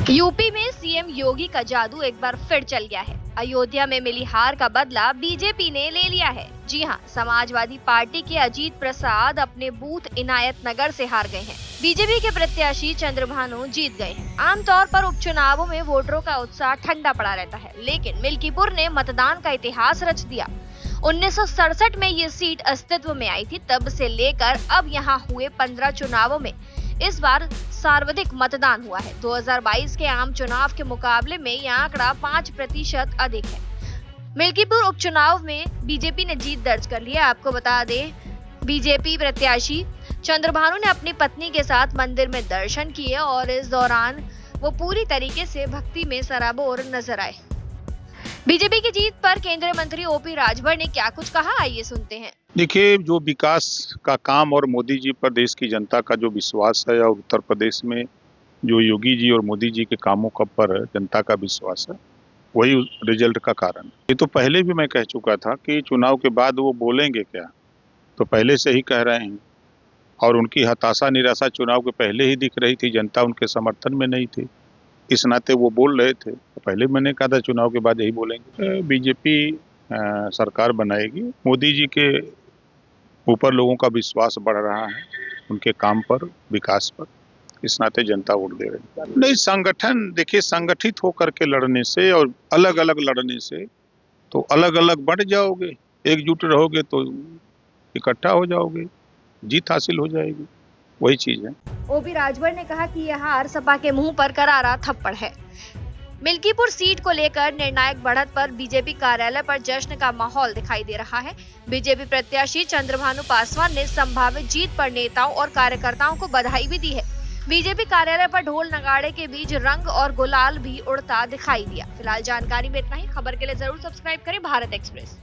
UP में CM योगी का जादू एक बार फिर चल गया है। अयोध्या में मिली हार का बदला बीजेपी ने ले लिया है। जी हां, समाजवादी पार्टी के अजीत प्रसाद अपने बूथ इनायत नगर से हार गए हैं। बीजेपी के प्रत्याशी चंद्रभानु जीत गए हैं। आमतौर पर उपचुनावों में वोटरों का उत्साह ठंडा पड़ा रहता है, लेकिन मिल्कीपुर ने मतदान का इतिहास रच दिया। 1967 में ये सीट अस्तित्व में आई थी। तब से लेकर अब यहाँ हुए 15 चुनावों में इस बार सर्वाधिक मतदान हुआ है। 2022 के आम चुनाव के मुकाबले में यह आंकड़ा 5% अधिक है। मिल्कीपुर उपचुनाव में बीजेपी ने जीत दर्ज कर लिया। आपको बता दें, बीजेपी प्रत्याशी चंद्रभानु ने अपनी पत्नी के साथ मंदिर में दर्शन किए और इस दौरान वो पूरी तरीके से भक्ति में सराबोर नजर आए। बीजेपी की जीत पर केंद्रीय मंत्री ओपी राजभर ने क्या कुछ कहा, आइए सुनते हैं। देखिए, जो विकास का काम और मोदी जी पर देश की जनता का जो विश्वास है और उत्तर प्रदेश में जो योगी जी और मोदी जी के कामों का पर जनता का विश्वास है, वही रिजल्ट का कारण। ये तो पहले भी मैं कह चुका था कि चुनाव के बाद वो बोलेंगे क्या, तो पहले से ही कह रहे हैं। और उनकी हताशा निराशा चुनाव के पहले ही दिख रही थी। जनता उनके समर्थन में नहीं थी, इस नाते वो बोल रहे थे। तो पहले मैंने कहा था चुनाव के बाद यही बोलेंगे। बीजेपी सरकार बनाएगी। मोदी जी के ऊपर लोगों का विश्वास बढ़ रहा है, उनके काम पर, विकास पर, इस नाते जनता वोट दे रही है। नहीं, संगठन देखिए, संगठित होकर के लड़ने से और अलग अलग लड़ने से तो अलग अलग बढ़ जाओगे, एकजुट रहोगे तो इकट्ठा हो जाओगे, जीत हासिल हो जाएगी, वही चीज है। ओपी राजभर ने कहा कि यह हार सपा के मुंह पर करारा थप्पड़ है। मिल्कीपुर सीट को लेकर निर्णायक बढ़त पर बीजेपी कार्यालय पर जश्न का माहौल दिखाई दे रहा है। बीजेपी प्रत्याशी चंद्रभानु पासवान ने संभावित जीत पर नेताओं और कार्यकर्ताओं को बधाई भी दी है। बीजेपी कार्यालय पर ढोल नगाड़े के बीच रंग और गुलाल भी उड़ता दिखाई दिया। फिलहाल जानकारी में इतना ही। खबर के लिए जरूर सब्सक्राइब करें भारत एक्सप्रेस।